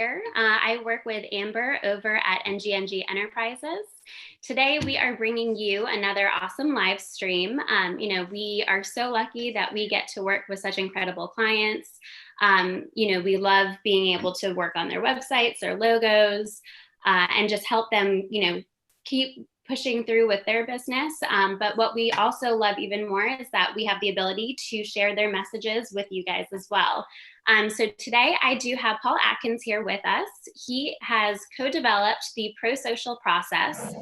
I work with Amber over at NGNG Enterprises. Today, we are bringing you another awesome live stream. We are so lucky that we get to work with such incredible clients. We love being able to work on their websites, their logos, and just help them, keep pushing through with their business. But what we also love even more is that we have the ability to share their messages with you guys as well. So today I do have Paul Atkins here with us. He has co-developed the Prosocial Process,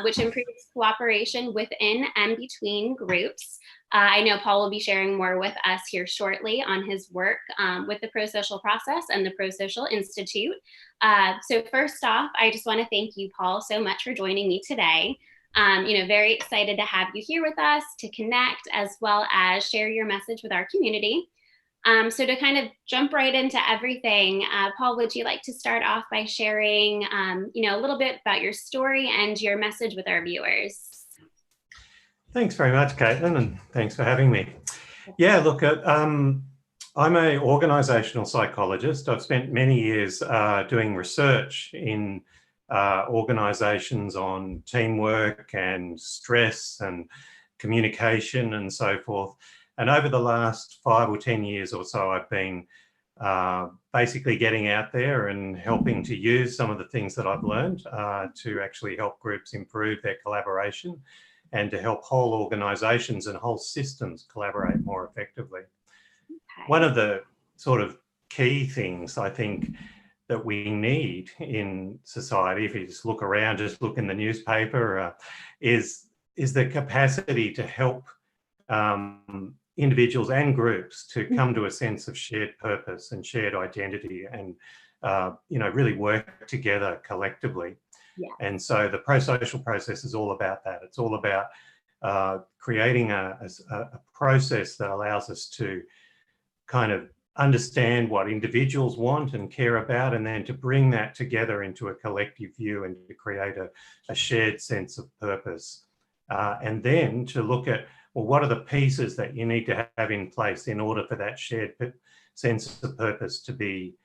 which improves cooperation within and between groups. I know Paul will be sharing more with us here shortly on his work with the Prosocial Process and the Prosocial Institute. So first off, I just want to thank you, Paul, so much for joining me today. Very excited to have you here with us to connect as well as share your message with our community. So to kind of jump right into everything, Paul, would you like to start off by sharing, a little bit about your story and your message with our viewers? Thanks very much, Caitlyn, and thanks for having me. Yeah, look, I'm an organisational psychologist. I've spent many years doing research in organisations on teamwork and stress and communication and so forth. And over the last 5 or 10 years or so, I've been basically getting out there and helping to use some of the things that I've learned to actually help groups improve their collaboration and to help whole organisations and whole systems collaborate more effectively. Okay. One of the sort of key things I think that we need in society, if you just look around, just look in the newspaper, is the capacity to help individuals and groups to come to a sense of shared purpose and shared identity and, really work together collectively. Yeah. And so the prosocial process is all about that. It's all about creating a process that allows us to kind of understand what individuals want and care about, and then to bring that together into a collective view and to create a shared sense of purpose. And then to look at, well, what are the pieces that you need to have in place in order for that shared sense of purpose to be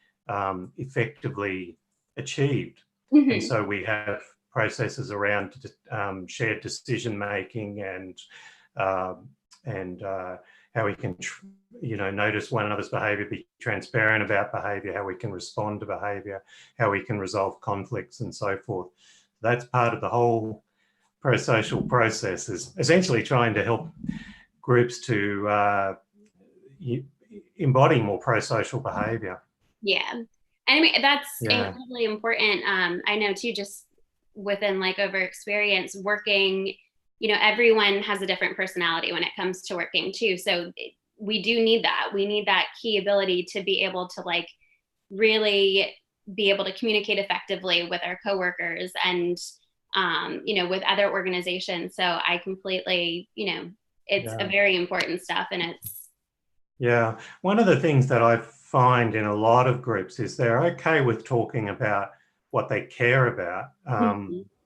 effectively achieved? Mm-hmm. And so we have processes around shared decision making and how we can, notice one another's behaviour, be transparent about behaviour, how we can respond to behaviour, how we can resolve conflicts and so forth. That's part of the whole prosocial process, is essentially trying to help groups to embody more prosocial behaviour. Yeah. I mean, that's incredibly important. I know too, just within over experience working, everyone has a different personality when it comes to working too. So we do need that. We need that key ability to be able to really be able to communicate effectively with our coworkers and, with other organizations. So I completely, it's a very important stuff, and it's. Yeah. One of the things that I find in a lot of groups is they're okay with talking about what they care about.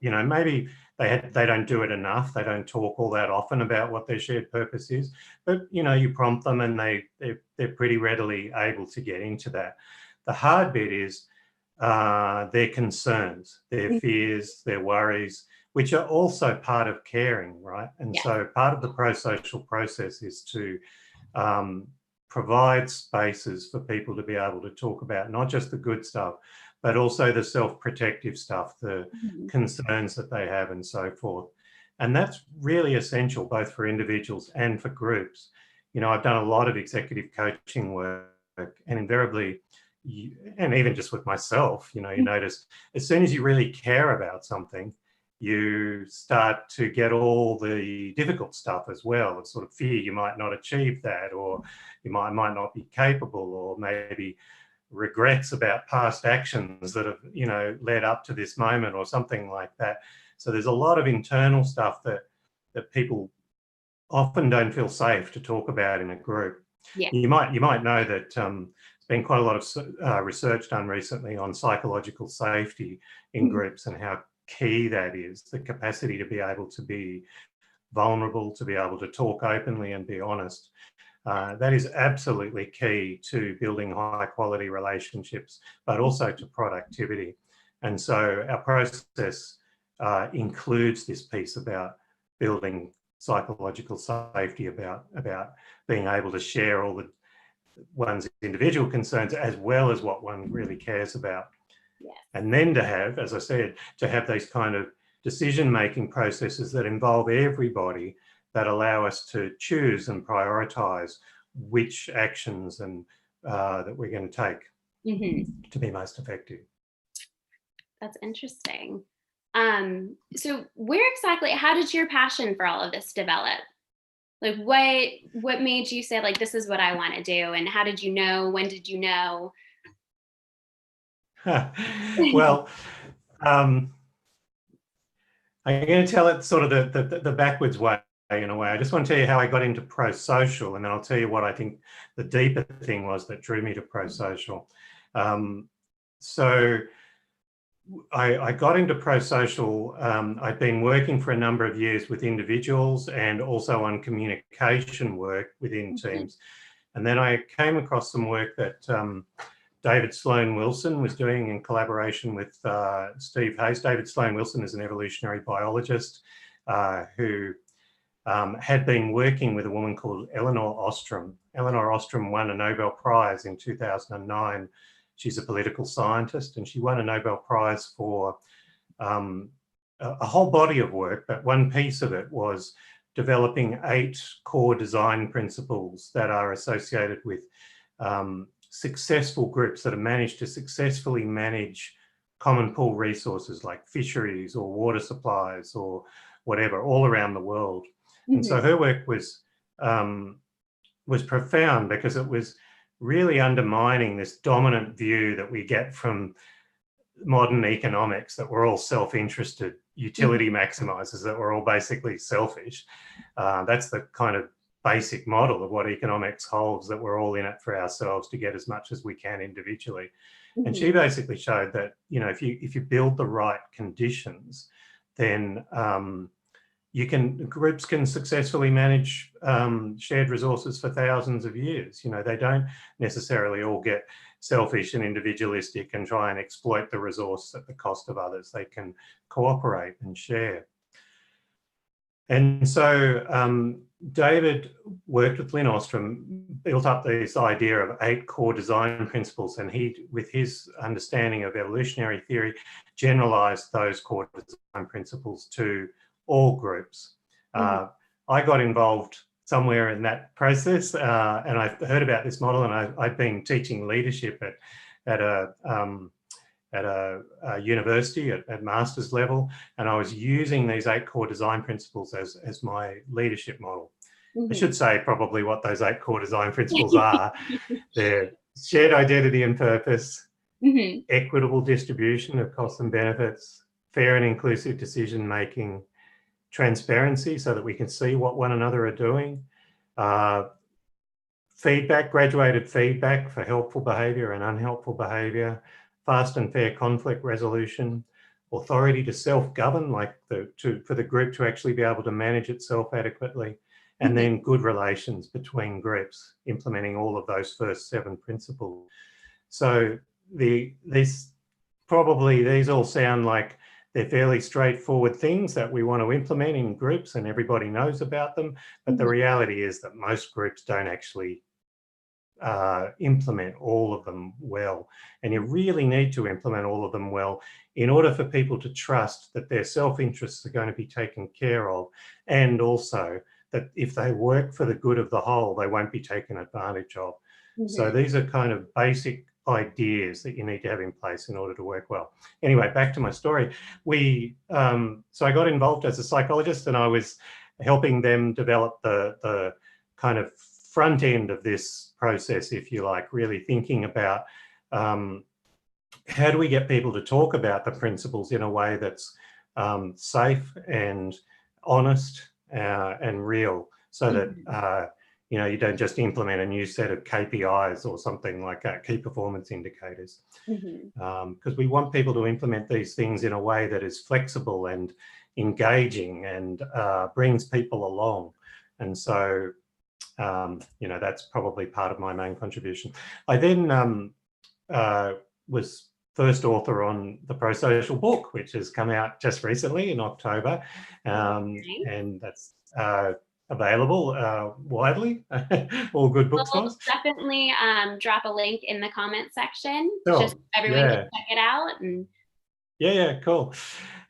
Maybe they don't do it enough. They don't talk all that often about what their shared purpose is, but you prompt them and they're pretty readily able to get into that. The hard bit is their concerns, their fears, their worries, which are also part of caring, right? And so part of the prosocial process is to provide spaces for people to be able to talk about not just the good stuff, but also the self-protective stuff, the concerns that they have and so forth. And that's really essential both for individuals and for groups. I've done a lot of executive coaching work, and invariably, and even just with myself, you notice as soon as you really care about something, you start to get all the difficult stuff as well, of sort of fear you might not achieve that, or you might not be capable, or maybe regrets about past actions that have, led up to this moment or something like that. So there's a lot of internal stuff that people often don't feel safe to talk about in a group. Yeah. You might know that there's been quite a lot of research done recently on psychological safety in groups and how key that is, the capacity to be able to be vulnerable, to be able to talk openly and be honest. That is absolutely key to building high quality relationships, but also to productivity. And so our process includes this piece about building psychological safety, about being able to share all the one's individual concerns as well as what one really cares about. Yes. And then to have, as I said, to have these kind of decision-making processes that involve everybody, that allow us to choose and prioritize which actions and that we're going to take to be most effective. That's interesting. So where exactly, how did your passion for all of this develop? Like what made you say, like, this is what I want to do? And how did you know? When did you know? Well, I'm going to tell it sort of the backwards way, in a way. I just want to tell you how I got into prosocial, and then I'll tell you what I think the deeper thing was that drew me to prosocial. So I got into prosocial. I'd been working for a number of years with individuals and also on communication work within teams. And then I came across some work that David Sloan Wilson was doing in collaboration with Steve Hayes. David Sloan Wilson is an evolutionary biologist who had been working with a woman called Elinor Ostrom. Elinor Ostrom won a Nobel Prize in 2009. She's a political scientist, and she won a Nobel Prize for a whole body of work, but one piece of it was developing 8 core design principles that are associated with successful groups that have managed to successfully manage common pool resources like fisheries or water supplies or whatever, all around the world. And so her work was profound, because it was really undermining this dominant view that we get from modern economics, that we're all self-interested utility maximizers, that we're all basically selfish. That's the kind of basic model of what economics holds, that we're all in it for ourselves to get as much as we can individually. And she basically showed that, you know, if you build the right conditions, then groups can successfully manage shared resources for thousands of years. You know, they don't necessarily all get selfish and individualistic and try and exploit the resource at the cost of others. They can cooperate and share. And so David worked with Lynn Ostrom, built up this idea of 8 core design principles, and he, with his understanding of evolutionary theory, generalized those core design principles to all groups. I got involved somewhere in that process, and I heard about this model, and I'd been teaching leadership at a university at master's level, and I was using these 8 core design principles as my leadership model. I should say probably what those 8 core design principles are. They're shared identity and purpose, equitable distribution of costs and benefits, fair and inclusive decision making, transparency so that we can see what one another are doing, feedback, graduated feedback for helpful behaviour and unhelpful behaviour, fast and fair conflict resolution, authority to self-govern, like for the group to actually be able to manage itself adequately, and then good relations between groups, implementing all of those first 7 principles. So these all sound like they're fairly straightforward things that we want to implement in groups and everybody knows about them. But the reality is that most groups don't actually implement all of them well. And you really need to implement all of them well in order for people to trust that their self-interests are going to be taken care of, and also that if they work for the good of the whole, they won't be taken advantage of. So these are kind of basic ideas that you need to have in place in order to work well. Anyway, back to my story. So I got involved as a psychologist, and I was helping them develop the kind of front end of this process, if you like, really thinking about how do we get people to talk about the principles in a way that's safe and honest and real, so that you know, you don't just implement a new set of KPIs or something like that, key performance indicators, because we want people to implement these things in a way that is flexible and engaging and brings people along. And so you know, that's probably part of my main contribution. I then was first author on the Prosocial Book, which has come out just recently in October, and that's available widely, all good bookstores. We'll definitely drop a link in the comment section, Sure. just so everyone can check it out. And yeah, cool.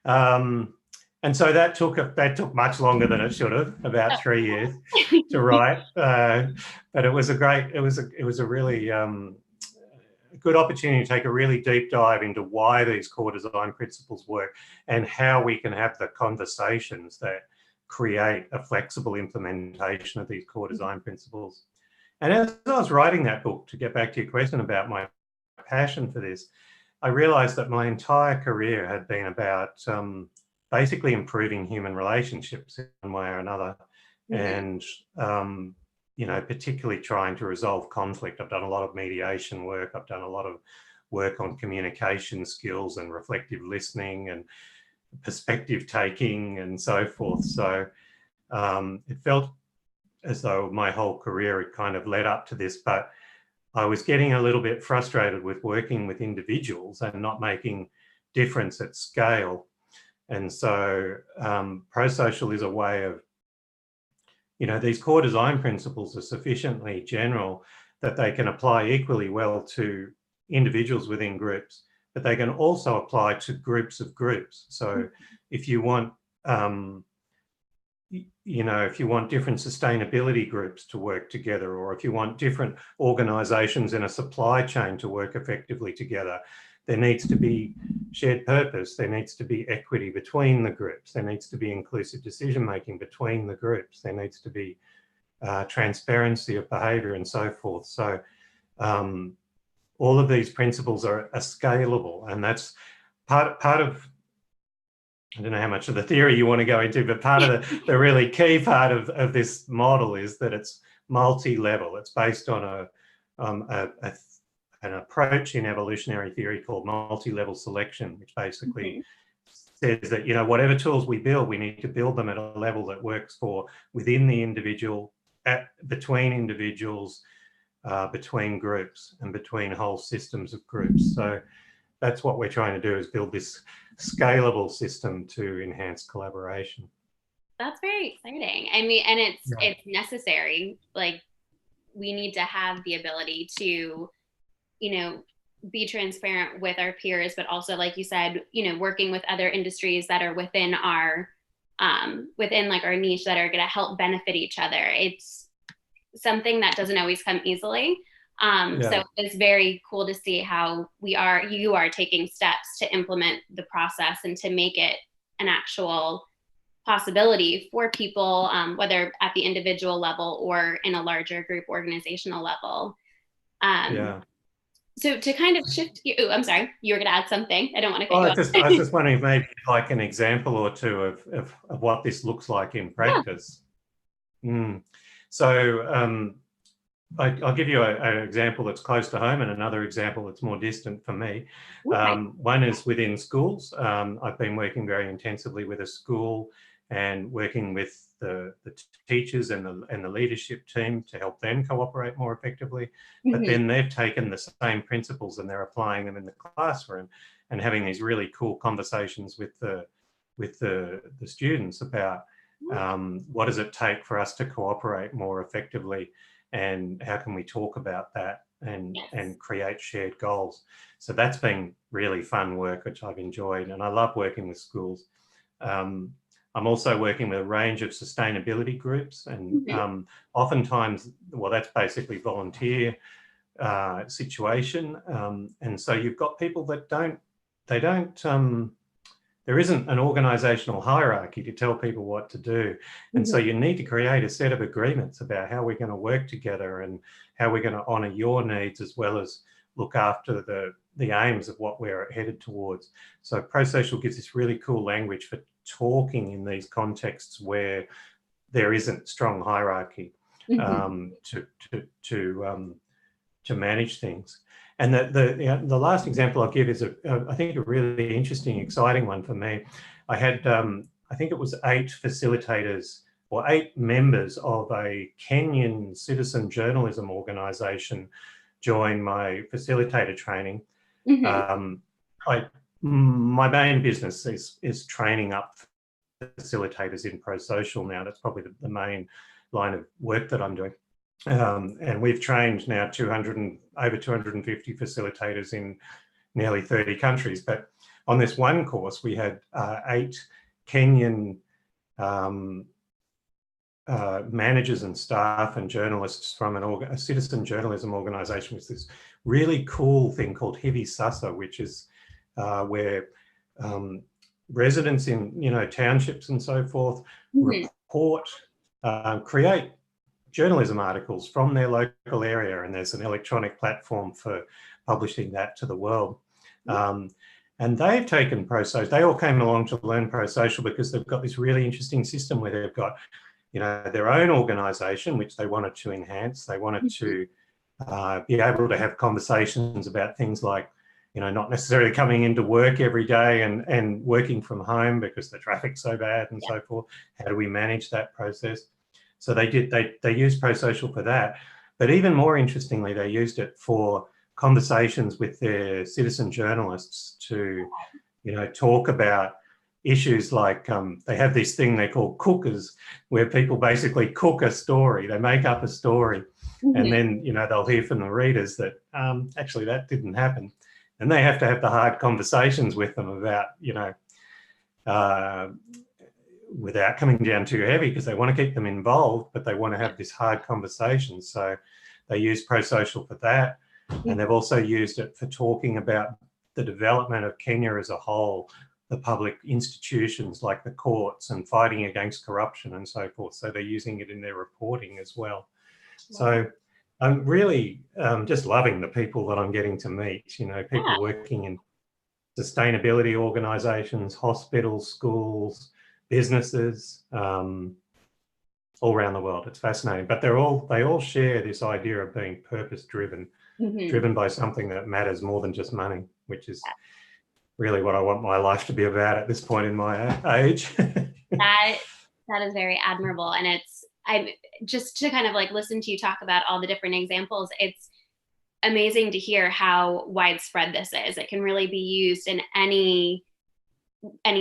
And so that took much longer than it should have, about 3 years to write. But it was a really good opportunity to take a really deep dive into why these core design principles work and how we can have the conversations that create a flexible implementation of these core design principles. And as I was writing that book, to get back to your question about my passion for this, I realized that my entire career had been about basically improving human relationships in one way or another. And you know, particularly trying to resolve conflict. I've done a lot of mediation work. I've done a lot of work on communication skills and reflective listening and perspective taking and so forth. So it felt as though my whole career had kind of led up to this, but I was getting a little bit frustrated with working with individuals and not making difference at scale. And so prosocial is a way of, you know, these core design principles are sufficiently general that they can apply equally well to individuals within groups, but they can also apply to groups of groups. So if you want, you know, if you want different sustainability groups to work together, or if you want different organizations in a supply chain to work effectively together, there needs to be shared purpose. There needs to be equity between the groups. There needs to be inclusive decision-making between the groups. There needs to be transparency of behavior and so forth. So all of these principles are scalable, and that's part of, I don't know how much of the theory you want to go into, but part of the really key part of this model is that it's multi-level. It's based on an approach in evolutionary theory called multi-level selection, which basically says that, you know, whatever tools we build, we need to build them at a level that works for within the individual, between individuals, between groups, and between whole systems of groups. So that's what we're trying to do, is build this scalable system to enhance collaboration. That's very exciting. I mean, and it's necessary. Like, we need to have the ability to, you know, be transparent with our peers, but also, like you said, you know, working with other industries that are within our, within like our niche, that are going to help benefit each other. It's something that doesn't always come easily. So it's very cool to see how you are taking steps to implement the process and to make it an actual possibility for people, whether at the individual level or in a larger group organizational level. So to kind of shift, I'm sorry, you were going to add something. I don't want to cut you off. I was just wondering if maybe like an example or two of what this looks like in practice. So I'll give you an example that's close to home and another example that's more distant for me. One is within schools. I've been working very intensively with a school and working with the teachers and the leadership team to help them cooperate more effectively. But then they've taken the same principles and they're applying them in the classroom and having these really cool conversations with the students about what does it take for us to cooperate more effectively, and how can we talk about that and create shared goals. So that's been really fun work, which I've enjoyed, and I love working with schools. I'm also working with a range of sustainability groups, and oftentimes, well, that's basically volunteer situation. And so you've got people that there isn't an organizational hierarchy to tell people what to do. And so you need to create a set of agreements about how we're going to work together and how we're going to honor your needs as well as look after the aims of what we're headed towards. So Prosocial gives this really cool language for talking in these contexts where there isn't strong hierarchy to manage things. And the last example I'll give is I think a really interesting, exciting one for me. I had I think it was 8 facilitators 8 members of a Kenyan citizen journalism organisation join my facilitator training. My main business is training up facilitators in prosocial now. That's probably the main line of work that I'm doing. And we've trained now over 250 facilitators in nearly 30 countries. But on this one course, we had 8 Kenyan managers and staff and journalists from a citizen journalism organisation with this really cool thing called Hivi Sasa, which is where residents in townships and so forth report, create journalism articles from their local area, and there's an electronic platform for publishing that to the world. And they've taken Prosocial. They all came along to learn Prosocial because they've got this really interesting system where they've got, their own organisation, which they wanted to enhance. They wanted to be able to have conversations about things like, not necessarily coming into work every day and working from home because the traffic's so bad and so forth. How do we manage that process? So they used Prosocial for that. But even more interestingly, they used it for conversations with their citizen journalists to, talk about issues like they have this thing they call cookers, where people basically cook a story. They make up a story, and then, they'll hear from the readers that actually that didn't happen. And they have to have the hard conversations with them about, without coming down too heavy, because they want to keep them involved, but they want to have this hard conversation. So they use Prosocial for that. And they've also used it for talking about the development of Kenya as a whole, the public institutions like the courts, and fighting against corruption and so forth. So they're using it in their reporting as well. So I'm really just loving the people that I'm getting to meet, people working in sustainability organisations, hospitals, schools, businesses, all around the world. It's fascinating. But they all share this idea of being purpose-driven, driven by something that matters more than just money, which is really what I want my life to be about at this point in my age. That is very admirable. And I'm just to kind of like listen to you talk about all the different examples. It's amazing to hear how widespread this is. It can really be used in any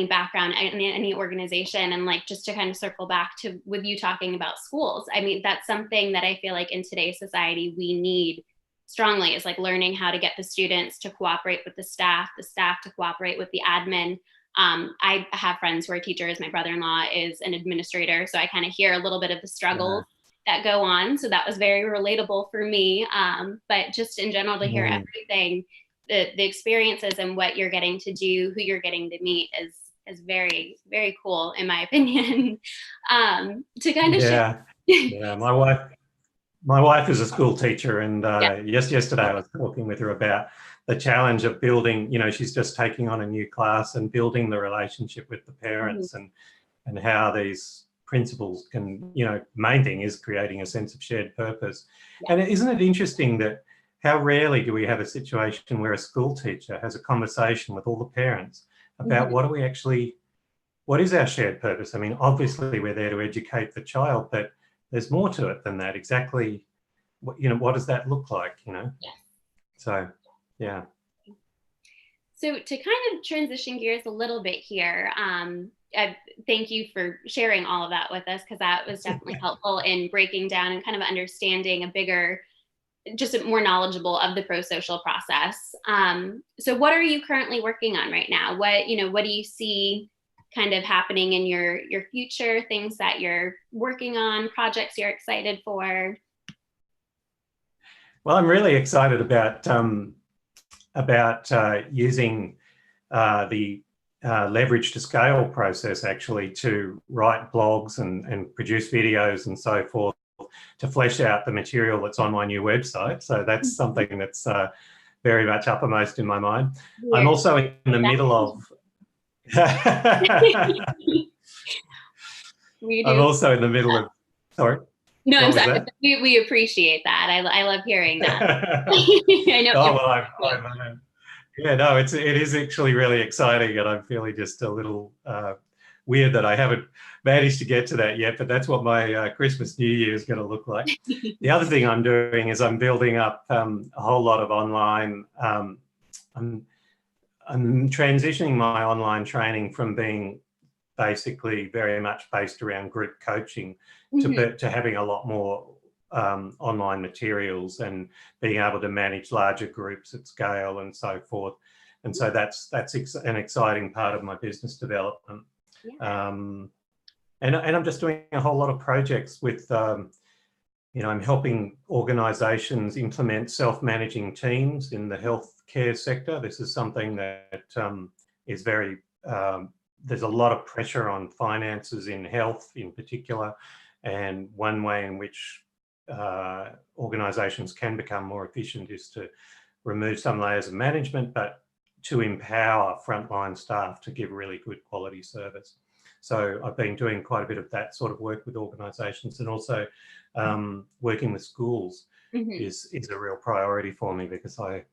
background, any organization. And like, just to kind of circle back to with you talking about schools, I mean, that's something that I feel like in today's society we need strongly, is like learning how to get the students to cooperate with the staff to cooperate with the admin. I have friends who are teachers. My brother-in-law is an administrator, so I kind of hear a little bit of the struggles that go on. So that was very relatable for me. But just in general, to hear everything, the experiences and what you're getting to do, who you're getting to meet is very, very cool, in my opinion. To kind of share. Yeah, my wife is a school teacher, and yesterday I was talking with her about the challenge of building, she's just taking on a new class and building the relationship with the parents, and how these principles can, main thing is creating a sense of shared purpose. And isn't it interesting that how rarely do we have a situation where a school teacher has a conversation with all the parents about what is our shared purpose? I mean, obviously we're there to educate the child, but there's more to it than that. Exactly, what does that look like, So, yeah. So to kind of transition gears a little bit here, thank you for sharing all of that with us, because that was definitely helpful in breaking down and kind of understanding a bigger, just more knowledgeable of the prosocial process. So what are you currently working on right now? What do you see kind of happening in your future, things that you're working on, projects you're excited for? Well, I'm really excited about using the leverage to scale process actually to write blogs and produce videos and so forth to flesh out the material that's on my new website. So that's something that's very much uppermost in my mind. Yeah. I'm also in the middle of I'm also in the middle of, sorry. No, I'm sorry. We appreciate that. I love hearing that. I know. Oh, well, it is actually really exciting, and I'm feeling just a little weird that I haven't managed to get to that yet, but that's what my Christmas New Year is going to look like. The other thing I'm doing is I'm building up a whole lot of online. I'm transitioning my online training from being basically very much based around group coaching to having a lot more online materials and being able to manage larger groups at scale and so forth. And so that's an exciting part of my business development. Yeah. And I'm just doing a whole lot of projects with, I'm helping organisations implement self-managing teams in the healthcare sector. This is something that is very, there's a lot of pressure on finances in health in particular. And one way in which organisations can become more efficient is to remove some layers of management, but to empower frontline staff to give really good quality service. So I've been doing quite a bit of that sort of work with organisations, and also working with schools is a real priority for me, because I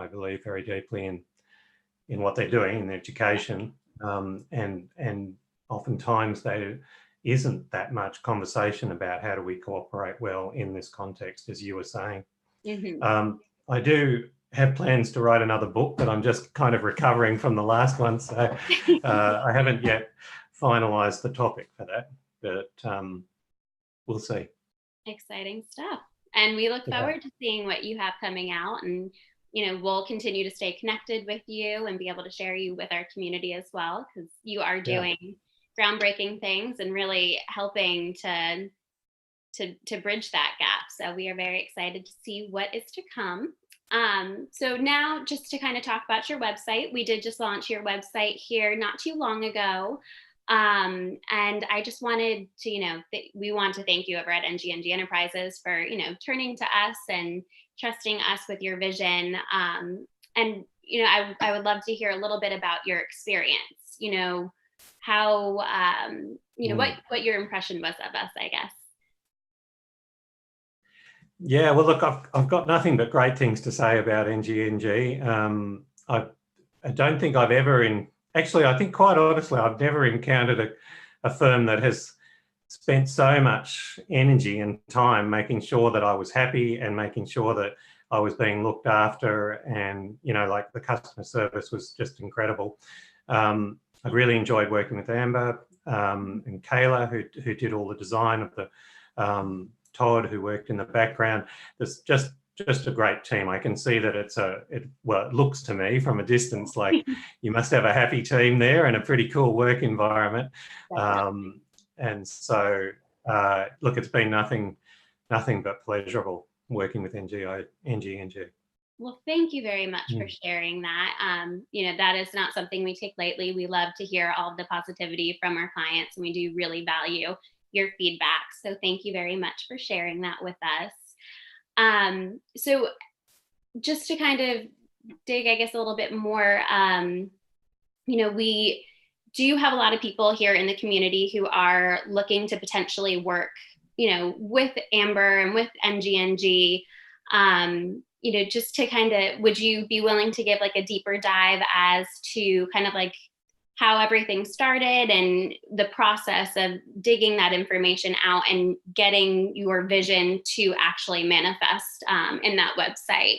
believe very deeply in what they're doing in education, and oftentimes there isn't that much conversation about how do we cooperate well in this context, as you were saying. I do have plans to write another book, but I'm just kind of recovering from the last one, so I haven't yet finalised the topic for that, but we'll see. Exciting stuff. And we look forward to seeing what you have coming out, and we'll continue to stay connected with you and be able to share you with our community as well, because you are doing groundbreaking things and really helping to bridge that gap. So we are very excited to see what is to come. So now, just to kind of talk about your website, we did just launch your website here not too long ago. And I just wanted to, we want to thank you over at NGNG Enterprises for, turning to us and trusting us with your vision. And, I would love to hear a little bit about your experience, how, what your impression was of us, I guess. Yeah, well, look, I've got nothing but great things to say about NGNG. I don't think I've ever actually, I think quite honestly, I've never encountered a firm that has spent so much energy and time making sure that I was happy and making sure that I was being looked after, and, like, the customer service was just incredible. I really enjoyed working with Amber and Kayla, who did all the design of the Todd, who worked in the background. There's just a great team. I can see that it looks to me from a distance like you must have a happy team there and a pretty cool work environment. And so, look, it's been nothing but pleasurable working with NGNG. Well, thank you very much for sharing that. That is not something we take lightly. We love to hear all of the positivity from our clients, and we do really value your feedback. So thank you very much for sharing that with us. So just to kind of dig, I guess, a little bit more, we do have a lot of people here in the community who are looking to potentially work, with Amber and with NGNG. Just to kind of, would you be willing to give like a deeper dive as to kind of like how everything started and the process of digging that information out and getting your vision to actually manifest in that website?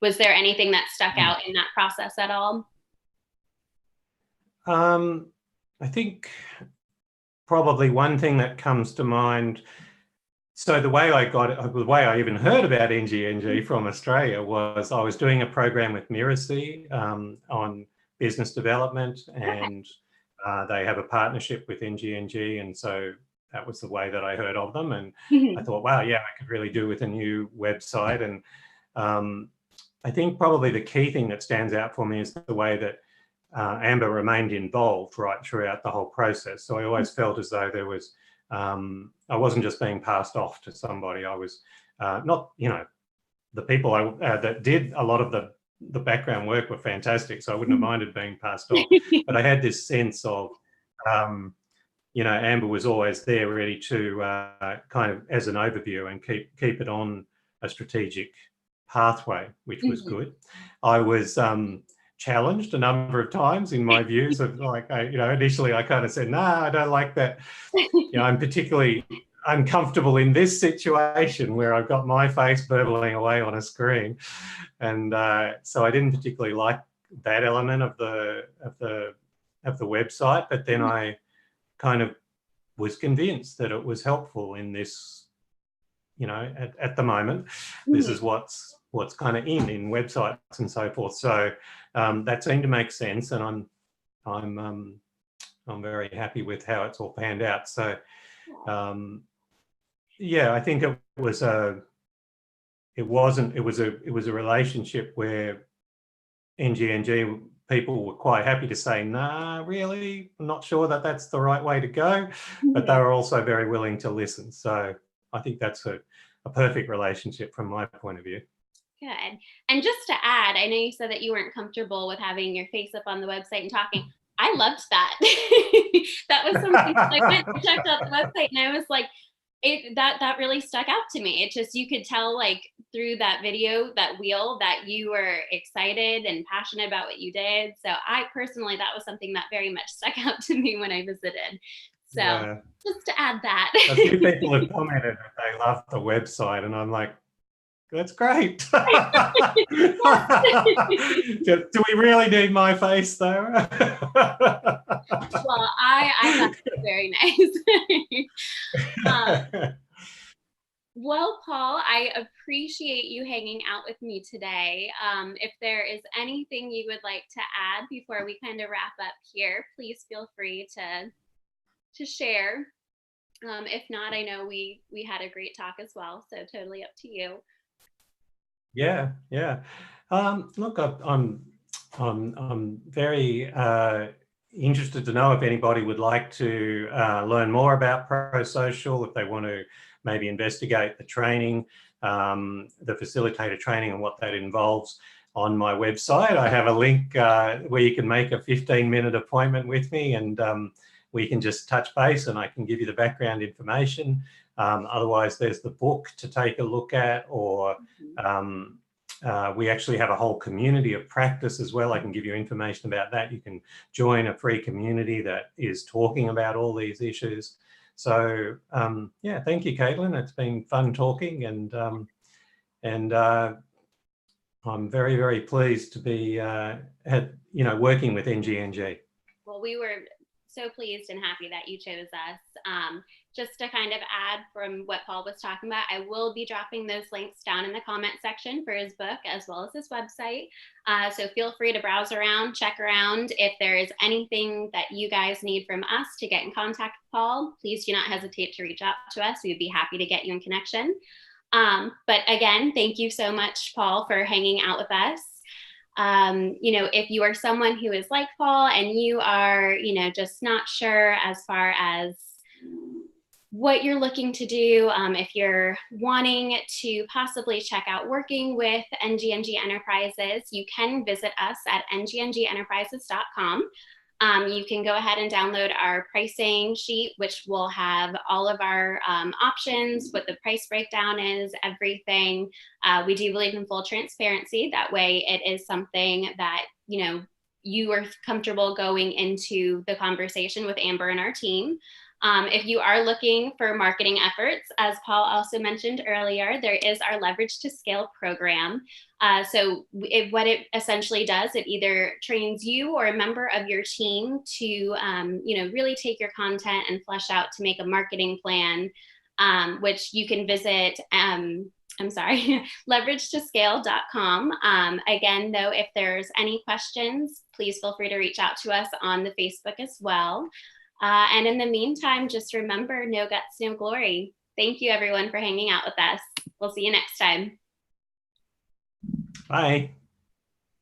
Was there anything that stuck out in that process at all? I think probably one thing that comes to mind, so the way I got it, the way I even heard about NGNG from Australia was I was doing a program with Miracy on business development, and they have a partnership with NGNG, and so that was the way that I heard of them, and I thought, wow, yeah, I could really do with a new website. And I think probably the key thing that stands out for me is the way that Amber remained involved right throughout the whole process. So I always felt as though there was, I wasn't just being passed off to somebody. I was not, the people that did a lot of the background work were fantastic, so I wouldn't have minded being passed off. But I had this sense of, Amber was always there ready to kind of as an overview and keep it on a strategic pathway, which was good. I was challenged a number of times in my views of like, initially I kind of said, I don't like that. I'm particularly uncomfortable in this situation where I've got my face burbling away on a screen. And so I didn't particularly like that element of the website, but then I kind of was convinced that it was helpful in this, at the moment, this is what's kind of in websites and so forth. So that seemed to make sense, and I'm very happy with how it's all panned out. So yeah, I think it was a relationship where NGNG people were quite happy to say, nah, really, I'm not sure that that's the right way to go, but they were also very willing to listen. So I think that's a perfect relationship from my point of view. Good. And just to add, I know you said that you weren't comfortable with having your face up on the website and talking. I loved that. That was something I went and checked out the website, and I was like, that really stuck out to me. It just, you could tell like through that video, that wheel, that you were excited and passionate about what you did. So I personally, that was something that very much stuck out to me when I visited. So yeah, just to add that. A few people have commented that they love the website, and I'm like, that's great. Do we really need my face though? Well, I thought it was very nice. Well, Paul, I appreciate you hanging out with me today. If there is anything you would like to add before we kind of wrap up here, please feel free to share. If not, I know we had a great talk as well, so totally up to you. Yeah. Look, I'm very interested to know if anybody would like to learn more about Prosocial, if they want to maybe investigate the training, the facilitator training and what that involves. On my website, I have a link where you can make a 15-minute appointment with me, and we can just touch base and I can give you the background information. Otherwise, there's the book to take a look at, or we actually have a whole community of practice as well. I can give you information about that. You can join a free community that is talking about all these issues. So yeah, thank you, Caitlyn. It's been fun talking, and I'm very, very pleased to be working with NGNG. Well, we were so pleased and happy that you chose us. Just to kind of add from what Paul was talking about, I will be dropping those links down in the comment section for his book as well as his website. So feel free to browse around, check around. If there is anything that you guys need from us to get in contact with Paul, please do not hesitate to reach out to us. We would be happy to get you in connection. But again, thank you so much, Paul, for hanging out with us. If you are someone who is like Paul and you are, just not sure as far as what you're looking to do, if you're wanting to possibly check out working with NGNG Enterprises, you can visit us at ngngeenterprises.com. You can go ahead and download our pricing sheet, which will have all of our options, what the price breakdown is, everything. We do believe in full transparency. That way it is something that, you are comfortable going into the conversation with Amber and our team. If you are looking for marketing efforts, as Paul also mentioned earlier, there is our Leverage to Scale program. So what it essentially does, it either trains you or a member of your team to, really take your content and flesh out to make a marketing plan, which you can visit, leverage2scale.com. Again, though, if there's any questions, please feel free to reach out to us on the Facebook as well. And in the meantime, just remember, no guts, no glory. Thank you, everyone, for hanging out with us. We'll see you next time. Bye.